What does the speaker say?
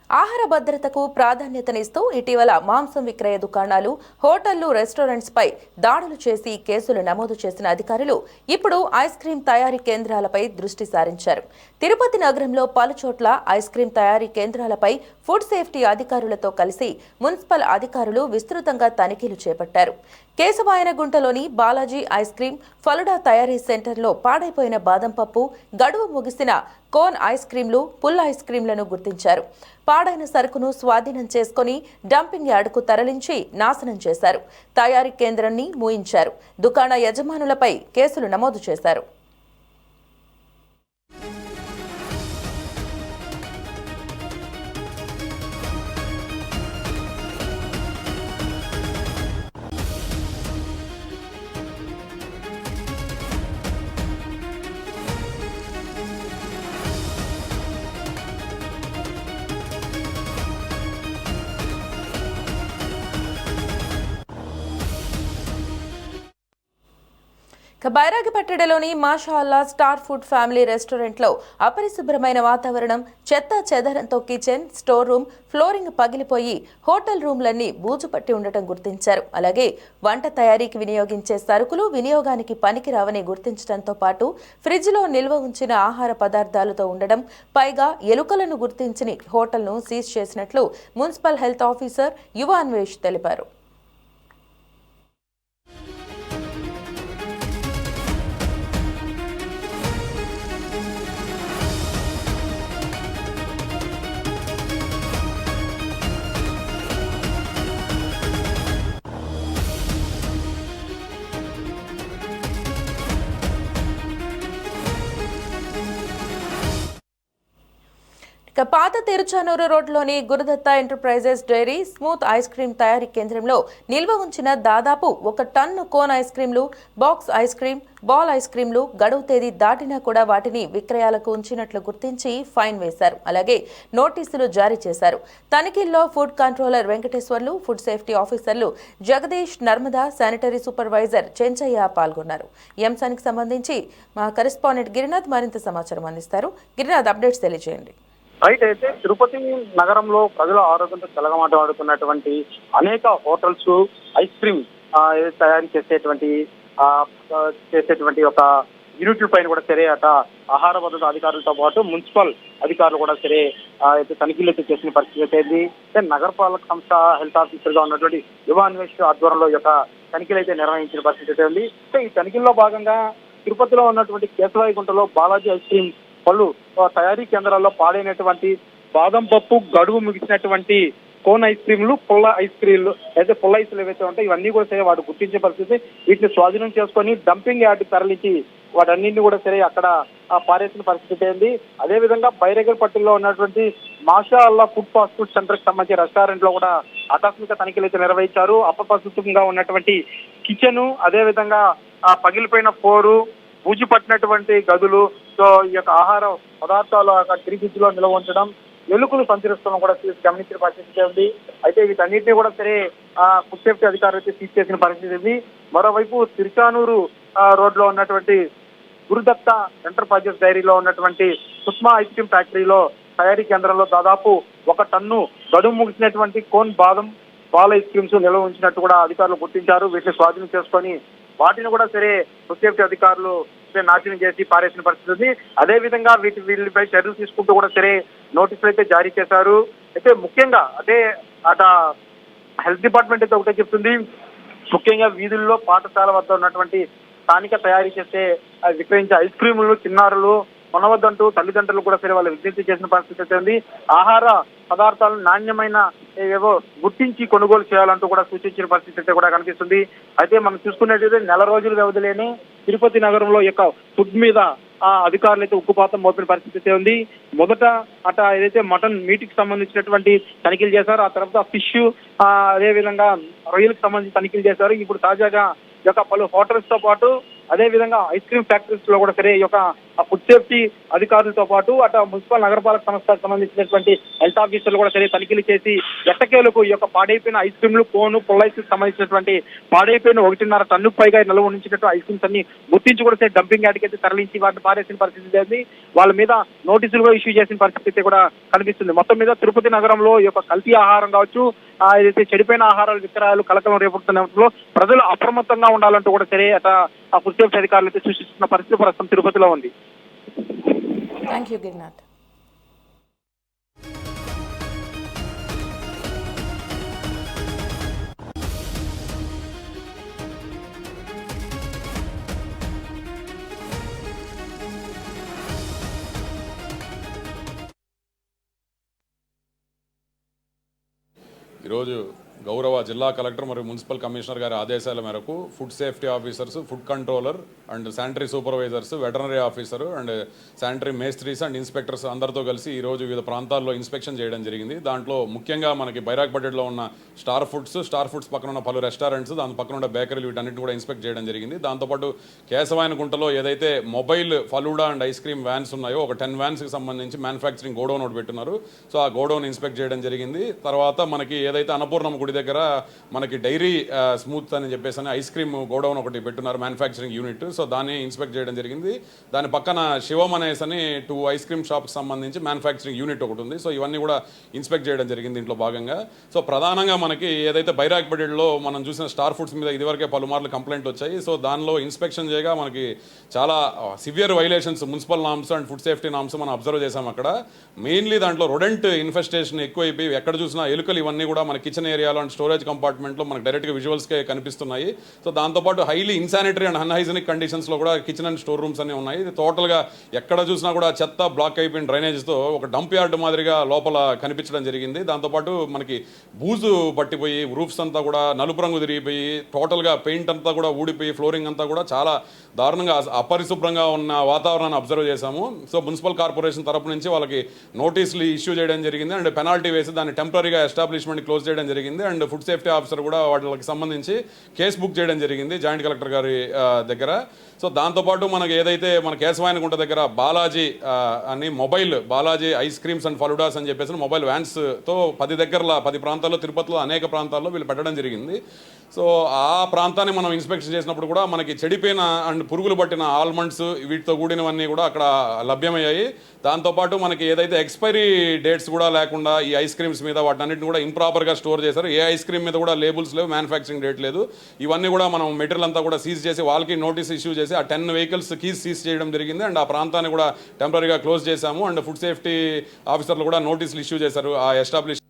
ఆహార భద్రతకు ప్రాధాన్యతనిస్తూ ఇటీవల మాంసం విక్రయ దుకాణాలు, హోటళ్లు, రెస్టారెంట్స్ పై దాడులు చేసి కేసులు నమోదు చేసిన అధికారులు ఇప్పుడు ఐస్ క్రీం తయారీ కేంద్రాలపై దృష్టి సారించారు. తిరుపతి నగరంలో పలుచోట్ల ఐస్ క్రీం తయారీ కేంద్రాలపై ఫుడ్ సేఫ్టీ అధికారులతో కలిసి మున్సిపల్ అధికారులు విస్తృతంగా తనిఖీలు చేపట్టారు. కేశవాయనగుంటలోని బాలాజీ ఐస్ క్రీం, ఫలుడా తయారీ సెంటర్లో పాడైపోయిన బాదం పప్పు, గడువు ముగిసిన కోన్ ఐస్ క్రీంలు, పుల్ ఐస్ క్రీంలను గుర్తించారు. పాడైన సరుకును స్వాధీనం చేసుకుని డంపింగ్ యార్డుకు తరలించి నాశనం చేశారు. తయారీ కేంద్రాన్ని మూయించారు. దుకాణ యజమానులపై కేసులు నమోదు చేశారు. బైరాగిపట్టణలోని మాషాల్లా స్టార్ ఫుడ్ ఫ్యామిలీ రెస్టారెంట్లో అపరిశుభ్రమైన వాతావరణం, చెత్త చెదరంతో కిచెన్, స్టోర్ రూమ్, ఫ్లోరింగ్ పగిలిపోయి హోటల్ రూమ్లన్నీ బూజు పట్టి ఉండటం గుర్తించారు. అలాగే వంట తయారీకి వినియోగించే సరుకులు వినియోగానికి పనికిరావని గుర్తించడంతో పాటు ఫ్రిడ్జ్లో నిల్వ ఉంచిన ఆహార పదార్థాలతో ఉండడం, పైగా ఎలుకలను గుర్తించిన హోటల్ను సీజ్ చేసినట్లు municipal health officer Yuva Anvesh తెలిపారు. పాత తిరుచానూరు రోడ్లోని Gurudatta enterprises dairy smooth ice cream తయారీ కేంద్రంలో నిల్వ ఉంచిన దాదాపు 1 టన్ను కోన్ ఐస్ క్రీంలు, box ice cream, ball ice క్రీంలు గడువు తేదీ దాటినా కూడా వాటిని విక్రయాలకు ఉంచినట్లు గుర్తించి ఫైన్ వేశారు. అలాగే నోటీసులు జారీ చేశారు. తనిఖీల్లో food controller Venkateswarlu, food safety ఆఫీసర్లు జగదీష్, నర్మదా, శానిటరీ సూపర్వైజర్ చెంచయ్య పాల్గొన్నారు. ఈ అంశానికి సంబంధించి మా కరెస్పాండెంట్ గిరినాథ్ మరింత సమాచారం అందిస్తారు. గిరినాథ్, అప్డేట్స్ తెలియజేయండి. రైట్. అయితే తిరుపతి నగరంలో ప్రజల ఆరోగ్యంతో చెలగమాటమాడుతున్నటువంటి అనేక హోటల్స్ ఐస్ క్రీమ్ తయారు చేసేటువంటి ఒక యూనిట్ల పైన కూడా సరే అట ఆహార భద్రత అధికారులతో పాటు మున్సిపల్ అధికారులు కూడా సరే అయితే తనిఖీలు అయితే చేసిన పరిస్థితి అయితే నగరపాలక సంస్థ హెల్త్ ఆఫీసర్ గా ఉన్నటువంటి యువ అన్వేష్ ఆధ్వర్యంలో యొక్క తనిఖీలు అయితే నిర్వహించిన పరిస్థితి ఉంది. ఈ తనిఖీల్లో భాగంగా తిరుపతిలో ఉన్నటువంటి కేశవాయగుంటలో బాలాజీ ఐస్ క్రీమ్, పలు తయారీ కేంద్రాల్లో పాడైనటువంటి బాదం పప్పు, గడువు ముగిసినటువంటి కోన్ ఐస్ క్రీమ్లు, పుల్ల ఐస్ క్రీమ్లు అయితే పుల్ల ఐస్లు ఏవైతే ఉంటాయి ఇవన్నీ కూడా సరే వాడు గుర్తించే పరిస్థితి. వీటిని స్వాధీనం చేసుకొని డంపింగ్ యార్డ్ తరలించి వాటన్నింటినీ కూడా సరే అక్కడ పారేసిన పరిస్థితి అయింది. అదేవిధంగా బైరేగల్పట్టిలో ఉన్నటువంటి మాషా అల్లా ఫుడ్ ఫాస్ట్ ఫుడ్ సెంటర్ కి సంబంధించిన రెస్టారెంట్ లో కూడా ఆకస్మిక తనిఖీలు అయితే నిర్వహించారు. అపరిశుభ్రంగా ఉన్నటువంటి కిచెన్, అదేవిధంగా పగిలిపోయిన పోరు, బూజు పట్టినటువంటి గదులు, సో ఈ యొక్క ఆహార పదార్థాలు ఫ్రిడ్జ్ లో నిల్వ ఉంచడం, ఎలుకలు సంచరిస్తున్న కూడా గమనించిన పరిస్థితి ఉంది. అయితే వీటన్నిటినీ కూడా సరే ఫుడ్ సేఫ్టీ అధికారులు అయితే సీజ్ చేసిన పరిస్థితి ఉంది. మరోవైపు తిరుచానూరు రోడ్ లో ఉన్నటువంటి గురుదత్త ఎంటర్ప్రైజెస్ డైరీలో ఉన్నటువంటి సుష్మా ఐస్ క్రీమ్ ఫ్యాక్టరీలో తయారీ కేంద్రంలో దాదాపు 1 టన్ను గడువు ముగిసినటువంటి కోన్, బాదం, బాల్ ఐస్ క్రీమ్స్ నిల్వ ఉంచినట్టు కూడా అధికారులు గుర్తించారు. వీటిని స్వాధీనం చేసుకొని వాటిని కూడా సరే ఫుడ్ సేఫ్టీ అధికారులు నాశనం చేసి పారేసిన పరిస్థితి ఉంది. అదేవిధంగా వీళ్ళపై చర్యలు తీసుకుంటూ కూడా సరే నోటీసులు అయితే జారీ చేశారు. అయితే ముఖ్యంగా అట హెల్త్ డిపార్ట్మెంట్ అయితే ఒకటే చెప్తుంది, ముఖ్యంగా వీధుల్లో పాఠశాల వద్ద ఉన్నటువంటి స్థానిక తయారీ చేసే విక్రయించే ఐస్ క్రీములు, చిన్నారులు కొనవద్దంటూ తల్లిదండ్రులు కూడా సరే వాళ్ళు విజ్ఞప్తి చేసిన పరిస్థితి అయితే ఉంది. ఆహార పదార్థాలను నాణ్యమైన ఏవో గుర్తించి కొనుగోలు చేయాలంటూ కూడా సూచించిన పరిస్థితి అయితే కూడా కనిపిస్తుంది. అయితే మనం చూసుకున్నట్లయితే నెల రోజుల వ్యవధిలోనే తిరుపతి నగరంలో యొక్క ఫుడ్ మీద అధికారులు అయితే ఉక్కుపాతం మోపిన పరిస్థితి అయితే ఉంది. మొదట ఏదైతే మటన్ మీట్ కి సంబంధించినటువంటి తనిఖీలు చేశారు, ఆ తర్వాత ఫిష్, అదేవిధంగా రొయ్యలకు సంబంధించి తనిఖీలు చేశారు. ఇప్పుడు తాజాగా ఈ యొక్క పలు హోటల్స్ తో పాటు అదేవిధంగా ఐస్ క్రీమ్ ఫ్యాక్టరీస్ లో కూడా సరే ఈ యొక్క ఆ ఫుడ్ సేఫ్టీ అధికారులతో పాటు అటు మున్సిపల్ నగరపాలక సంస్థకు సంబంధించినటువంటి హెల్త్ ఆఫీసర్లు కూడా సరే తనిఖీలు చేసి ఎట్టకేలకు ఈ యొక్క పాడైపోయిన ఐస్ క్రీమ్లు కోను పుల్లైస్ సంబంధించినటువంటి పాడైపోయిన 1.5 టన్నుకు పైగా నిల్వ ఉంచినట్టు ఐస్ క్రీమ్స్ అన్ని గుర్తించి కూడా సరే డంపింగ్ యార్డ్కి అయితే తరలించి వాటిని పారేసిన పరిస్థితి జరిగింది. వాళ్ళ మీద నోటీసులు కూడా ఇష్యూ చేసిన పరిస్థితి అయితే కూడా కనిపిస్తుంది. మొత్తం మీద తిరుపతి నగరంలో ఈ యొక్క కల్తీ ఆహారం కావచ్చు, ఏదైతే చెడిపోయిన ఆహారాల విక్రయాలు కలకలం రేపుతున్నప్పుడు ప్రజలు అప్రమత్తంగా ఉండాలంటూ కూడా సరే అట ఆ ఫుడ్ సేఫ్టీ అధికారులు అయితే సూచిస్తున్న పరిస్థితి ప్రస్తుతం తిరుపతిలో ఉంది. Thank you Girinath. ఈరోజు గౌరవ జిల్లా కలెక్టర్ మరియు మున్సిపల్ కమిషనర్ గారి ఆదేశాల మేరకు food safety officers, food controller and sanitary supervisors, veterinary officer and sanitary మేస్త్రీస్ అండ్ ఇన్స్పెక్టర్స్ అందరితో కలిసి ఈరోజు వివిధ ప్రాంతాల్లో ఇన్స్పెక్షన్ చేయడం జరిగింది. దాంట్లో ముఖ్యంగా మనకి బైరాగ్పేటలో ఉన్న స్టార్ ఫుడ్స్ పక్కన ఉన్న పలు రెస్టారెంట్స్, దాని పక్కన ఉన్న బేకరీలు వీటన్నిటిని కూడా ఇన్స్పెక్ట్ చేయడం జరిగింది. దాంతోపాటు కేశవాయనగుంటలో ఏదైతే mobile falooda and ice cream vans ఉన్నాయో ఒక 10 వ్యాన్స్కి సంబంధించి మ్యానుఫ్యాక్చరింగ్ గోడౌన్ ఒకటి పెట్టున్నారు. సో ఆ గోడౌన్ ఇన్స్పెక్ట్ చేయడం జరిగింది. తర్వాత మనకి ఏదైతే అన్నపూర్ణమ్మ గుడి దగ్గర మనకి డైరీ స్మూత్ అని చెప్పేసి ఐస్ క్రీమ్ గోడౌన్ ఒకటి పెట్టున్నారు, మ్యానుఫ్యాక్చరింగ్ యూనిట్. సో దాన్ని ఇన్స్పెక్ట్ చేయడం జరిగింది. దాని పక్కన శివం అనేసి అని 2 ఐస్ క్రీమ్ షాప్కి సంబంధించి మ్యానుఫ్యాక్చరింగ్ యూనిట్ ఒకటి ఉంది. సో ఇవన్నీ కూడా ఇన్స్పెక్ట్ చేయడం జరిగింది దీంట్లో భాగంగా. సో ప్రధానంగా మనకి ఏదైతే బైరాగ్పేటలో మనం చూసిన స్టార్ ఫుడ్స్ మీద ఇదివరకే పలుమార్లు కంప్లైంట్లు వచ్చాయి. సో దానిలో ఇన్స్పెక్షన్ చేయగా మనకి చాలా severe violations municipal norms and food safety norms మనం అబ్జర్వ్ చేసాం. అక్కడ మెయిన్లీ దాంట్లో రొడెంట్ ఇన్ఫెస్టేషన్ ఎక్కువైపోయి ఎక్కడ చూసినా ఎలుకలు ఇవన్నీ కూడా మన కిచెన్ ఏరియాలో అండ్ స్టోరేజ్ కంపార్ట్మెంట్లో మనకు డైరెక్ట్గా విజువల్స్కే కనిపిస్తున్నాయి. సో దాంతోపాటు హైలీ ఇన్సానిటరీ అండ్ అన్హైజనిక్ కండిషన్స్లో కూడా కిచెన్ అండ్ స్టోర్ రూమ్స్ అన్నీ ఉన్నాయి. ఇది టోటల్గా ఎక్కడ చూసినా కూడా చెత్త బ్లాక్ అయిపోయిన డ్రైనేజ్తో ఒక డంప్ యార్డ్ మాదిరిగా లోపల కనిపించడం జరిగింది. దాంతోపాటు మనకి బూజు పట్టిపోయి రూఫ్స్ అంతా కూడా నలుపు రంగు తిరిగిపోయి టోటల్గా పెయింట్ అంతా కూడా ఊడిపోయి ఫ్లోరింగ్ అంతా కూడా చాలా దారుణంగా అపరిశుభ్రంగా ఉన్న వాతావరణాన్ని అబ్జర్వ్ చేశాము. సో మున్సిపల్ కార్పొరేషన్ తరపు నుంచి వాళ్ళకి నోటీసులు ఇష్యూ చేయడం జరిగింది అండ్ పెనాల్టీ వేసి దాన్ని టెంపరీగా ఎస్టాబ్లిష్మెంట్ క్లోజ్ చేయడం జరిగింది. అండ్ ఫుడ్ సేఫ్టీ ఆఫీసర్ కూడా వాళ్ళకి సంబంధించి కేసు బుక్ చేయడం జరిగింది జాయింట్ కలెక్టర్ గారి దగ్గర. సో దాంతోపాటు మనకి ఏదైతే మన కేశవాయనగుంట దగ్గర బాలాజీ అని బాలాజీ ఐస్ క్రీమ్స్ అండ్ ఫలుడాస్ అని చెప్పేసి మొబైల్ వ్యాన్స్తో 10 ప్రాంతాల్లో తిరుపతిలో అనేక ప్రాంతాల్లో వీళ్ళు పెట్టడం జరిగింది. సో ఆ ప్రాంతాన్ని మనం ఇన్స్పెక్షన్ చేసినప్పుడు కూడా మనకి చెడిపోయిన అండ్ పురుగులు పట్టిన ఆల్మండ్స్ వీటితో కూడినవన్నీ కూడా అక్కడ లభ్యమయ్యాయి. దాంతోపాటు మనకి ఏదైతే ఎక్స్పైరీ డేట్స్ కూడా లేకుండా ఈ ఐస్ క్రీమ్స్ మీద వాటన్నిటిని కూడా ఇంప్రాపర్గా స్టోర్ చేశారు. ఏ ఐస్ క్రీమ్ మీద కూడా లేబుల్స్ లేవు, మ్యానుఫ్యాక్చరింగ్ డేట్ లేదు. ఇవన్నీ కూడా మనం మెటీరియల్ అంతా కూడా సీజ్ చేసి వాళ్ళకి నోటీస్ ఇష్యూ చేసి ఆ 10 వెహికల్స్ కీస్ సీజ్ చేయడం జరిగింది. అండ్ ఆ ప్రాంతాన్ని కూడా టెంపరీగా క్లోజ్ చేశాము. అండ్ ఫుడ్ సేఫ్టీ ఆఫీసర్లు కూడా నోటీసులు ఇష్యూ చేశారు ఆ ఎస్టాబ్లిష్